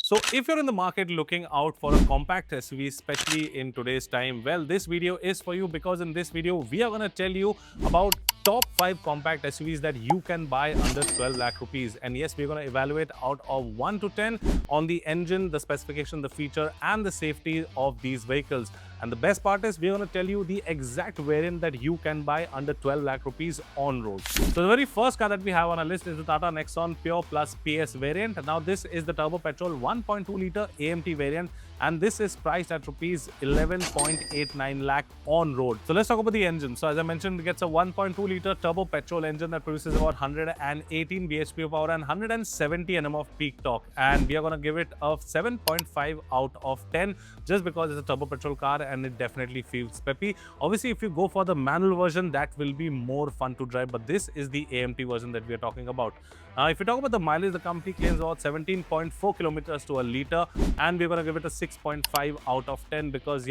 So if you're in the market looking out for a compact SUV, especially in today's time, well, this video is for you because in this video, we are going to tell you about top 5 compact SUVs that you can buy under 12 lakh rupees. And yes, we're going to evaluate out of 1 to 10 on the engine, the specification, the feature and the safety of these vehicles. And the best part is we're going to tell you the exact variant that you can buy under 12 lakh rupees on road. So the very first car that we have on our list is the Tata Nexon Pure Plus PS variant. Now this is the turbo petrol 1.2 liter AMT variant, and this is priced at rupees 11.89 lakh on road. So let's talk about the engine. So as I mentioned, it gets a 1.2 liter turbo petrol engine that produces about 118 bhp of power and 170 Nm of peak torque, and we are going to give it a 7.5 out of 10 just because it's a turbo petrol car and it definitely feels peppy. Obviously, if you go for the manual version, that will be more fun to drive, but this is the AMT version that we are talking about. If you talk about the mileage, the company claims about 17.4 kilometers to a liter, and we're going to give it a 6.5 out of 10 because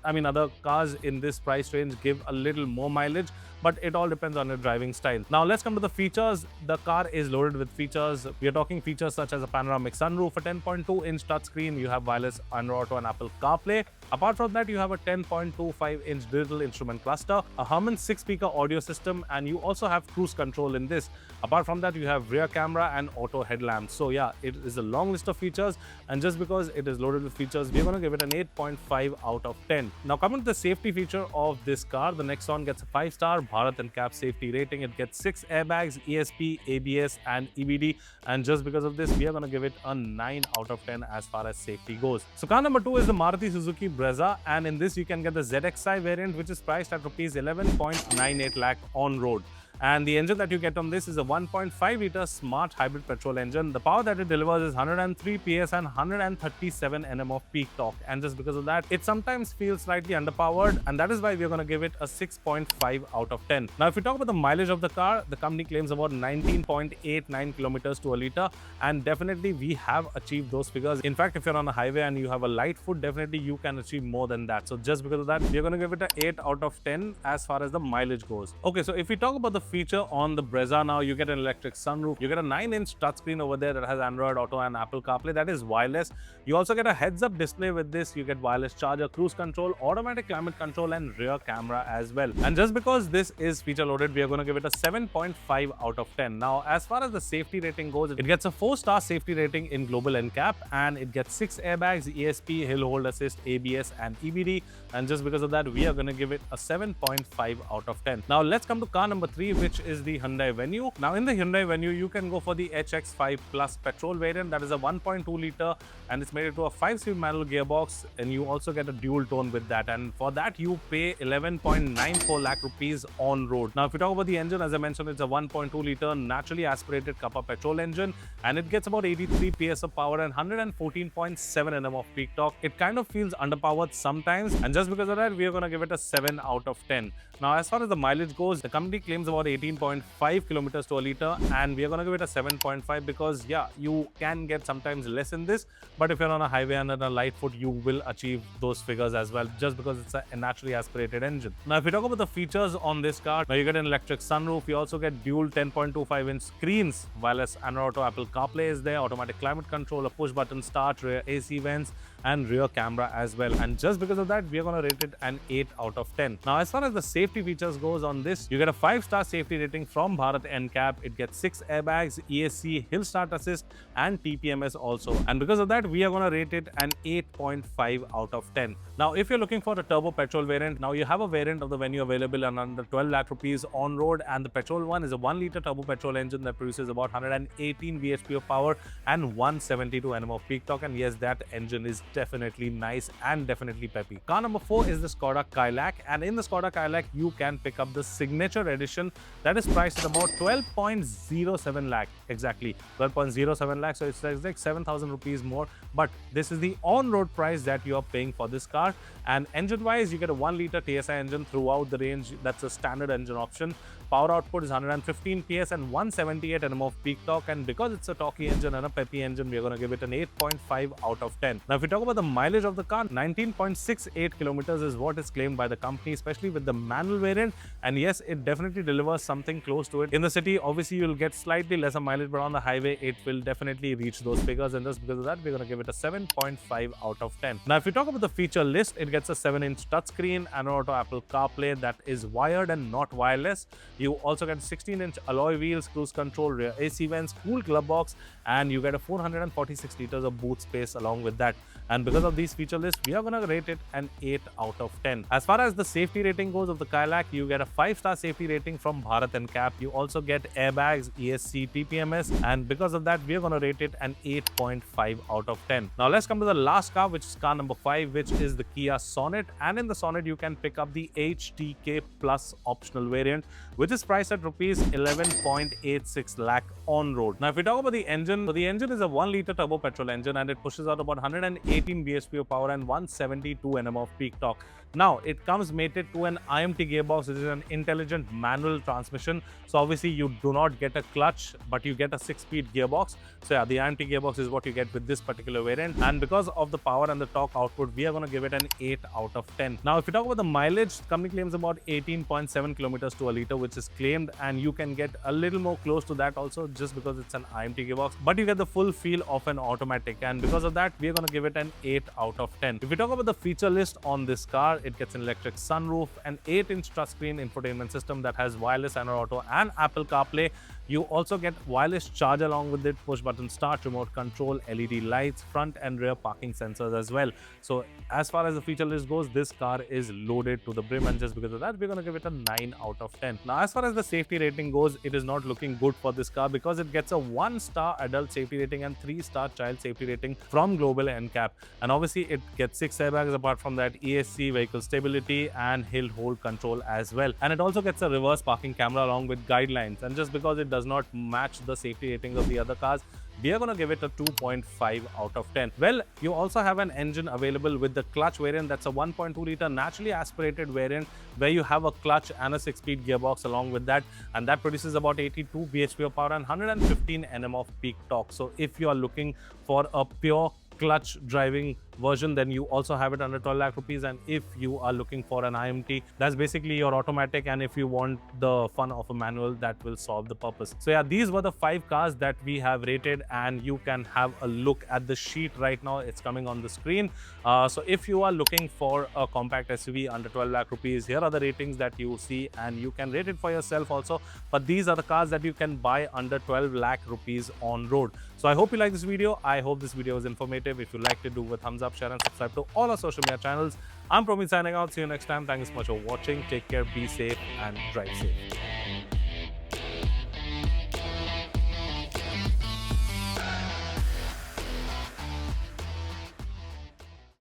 other cars in this price range give a little more mileage, but it all depends on your driving style. Now let's come to the features. The car is loaded with features. We are talking features such as a panoramic sunroof, a 10.2-inch touchscreen, you have wireless Android Auto and Apple CarPlay. Apart from that, you have a 10.25-inch digital instrument cluster, a Harman 6-speaker audio system, and you also have cruise control in this. Apart from that, you have rear camera and auto headlamps. So yeah, it is a long list of features, and just because it is loaded with features, we're going to give it an 8.5 out of 10. Now coming to the safety feature of this car, the Nexon gets a 5-star Bharat NCAP safety rating. It gets 6 airbags, ESP, ABS and EBD, and just because of this, we are going to give it a 9 out of 10 as far as safety goes. So car number 2 is the Maruti Suzuki Brezza, and in this you can get the ZXi variant, which is priced at rupees 11.98 lakh on road. And the engine that you get on this is a 1.5 liter smart hybrid petrol engine. The power that it delivers is 103 PS and 137 Nm of peak torque, and just because of that, it sometimes feels slightly underpowered, and that is why we're going to give it a 6.5 out of 10. Now if you talk about the mileage of the car, the company claims about 19.89 kilometers to a liter, and definitely we have achieved those figures. In fact, if you're on a highway and you have a light foot, definitely you can achieve more than that. So just because of that, we're going to give it an 8 out of 10 as far as the mileage goes. Okay, so if we talk about the feature on the Brezza, now you get an electric sunroof, you get a 9-inch touchscreen over there that has Android Auto and Apple CarPlay, that is wireless. You also get a heads-up display with this. You get wireless charger, cruise control, automatic climate control and rear camera as well. And just because this is feature loaded, we are going to give it a 7.5 out of 10. Now as far as the safety rating goes, it gets a 4-star safety rating in global NCAP, and it gets 6 airbags, ESP, hill hold assist, ABS and EBD, and just because of that, we are going to give it a 7.5 out of 10. Now let's come to car number 3, which is the Hyundai Venue. Now in the Hyundai Venue, you can go for the HX5 Plus petrol variant. That is a 1.2 liter, and it's made into a 5-speed manual gearbox, and you also get a dual tone with that, and for that you pay 11.94 lakh rupees on road. Now if you talk about the engine, as I mentioned, it's a 1.2 liter naturally aspirated copper petrol engine, and it gets about 83 PS of power and 114.7 Nm of peak torque. It kind of feels underpowered sometimes, and just because of that, we are going to give it a 7 out of 10. Now as far as the mileage goes, the company claims about 18.5 kilometers to a liter, and we are going to give it a 7.5 because yeah, you can get sometimes less in this, but if you're on a highway and on a light foot, you will achieve those figures as well, just because it's a naturally aspirated engine. Now if you talk about the features on this car, now you get an electric sunroof, you also get dual 10.25-inch screens, wireless Android Auto, Apple CarPlay is there, automatic climate control, a push button start, rear AC vents and rear camera as well, and just because of that, we are going to rate it an 8 out of 10. Now as far as the safety features goes on this, you get a 5-star safety rating from Bharat NCAP. It gets 6 airbags, ESC, hill start assist and TPMS also, and because of that, we are going to rate it an 8.5 out of 10. Now if you're looking for a turbo petrol variant, now you have a variant of the Venue available and under 12 lakh rupees on road, and the petrol one is a 1 liter turbo petrol engine that produces about 118 bhp of power and 172 Nm of peak torque, and yes, that engine is definitely nice and definitely peppy. Car number 4 is the Skoda Kylaq, and in the Skoda Kylaq, you can pick up the Signature Edition that is priced at about 12.07 lakh, exactly 12.07 lakh, so it's like 7,000 rupees more, but this is the on-road price that you are paying for this car. And engine-wise, you get a 1 liter TSI engine throughout the range. That's a standard engine option. Power output is 115 PS and 178 Nm of peak torque, and because it's a torquey engine and a peppy engine, we're going to give it an 8.5 out of 10. Now, if we talk about the mileage of the car, 19.68 kilometers is what is claimed by the company, especially with the manual variant. And yes, it definitely delivers something close to it. In the city, obviously, you'll get slightly lesser mileage, but on the highway, it will definitely reach those figures. And just because of that, we're going to give it a 7.5 out of 10. Now, if we talk about the feature list, it gets a 7-inch touchscreen, and auto Apple CarPlay that is wired and not wireless. You also get 16-inch alloy wheels, cruise control, rear AC vents, cool glove box, and you get a 446 liters of boot space along with that. And because of these feature lists, we are going to rate it an 8 out of 10. As far as the safety rating goes of the Kylaq, you get a 5-star safety rating from Bharat NCAP. You also get airbags, ESC, TPMS, and because of that, we are going to rate it an 8.5 out of 10. Now let's come to the last car, which is car number 5, which is the Kia Sonet. And in the Sonet, you can pick up the HTK Plus optional variant, which is priced at rupees 11.86 lakh on road. Now, if we talk about the engine, so the engine is a 1-liter turbo petrol engine, and it pushes out about 118 bhp of power and 172 Nm of peak torque. Now, it comes mated to an IMT gearbox, which is an intelligent manual transmission. So obviously, you do not get a clutch, but you get a 6-speed gearbox. So yeah, the IMT gearbox is what you get with this particular variant. And because of the power and the torque output, we are going to give it an 8 out of 10. Now, if you talk about the mileage, the company claims about 18.7 kilometers to a liter, which is claimed, and you can get a little more close to that also just because it's an IMT gearbox, but you get the full feel of an automatic, and because of that, we are going to give it an 8 out of 10. If we talk about the feature list on this car, it gets an electric sunroof, an 8-inch touchscreen infotainment system that has wireless Android Auto and Apple CarPlay. You also get wireless charge along with it, push button start, remote control, LED lights, front and rear parking sensors as well. So as far as the feature list goes, this car is loaded to the brim, and just because of that, we're going to give it a 9 out of 10. Now, as far as the safety rating goes, it is not looking good for this car because it gets a 1-star adult safety rating and 3-star child safety rating from Global NCAP. And obviously, it gets 6 airbags apart from that, ESC, vehicle stability, and hill hold control as well. And it also gets a reverse parking camera along with guidelines. And just because it does not match the safety ratings of the other cars, we are going to give it a 2.5 out of 10. Well, you also have an engine available with the clutch variant. That's a 1.2-liter naturally aspirated variant where you have a clutch and a 6-speed gearbox along with that, and that produces about 82 bhp of power and 115 Nm of peak torque. So if you are looking for a pure clutch driving version, then you also have it under 12 lakh rupees. And if you are looking for an IMT, that's basically your automatic, and if you want the fun of a manual, that will solve the purpose. So yeah, these were the 5 cars that we have rated, and you can have a look at the sheet right now. It's coming on the screen. So if you are looking for a compact SUV under 12 lakh rupees, here are the ratings that you see, and you can rate it for yourself also. But these are the cars that you can buy under 12 lakh rupees on road. So I hope you like this video. I hope this video was informative. If you liked it, do a thumbs up, share and subscribe to all our social media channels. I'm Promit signing out. See you next time. Thank you so much for watching. Take care, be safe and drive safe.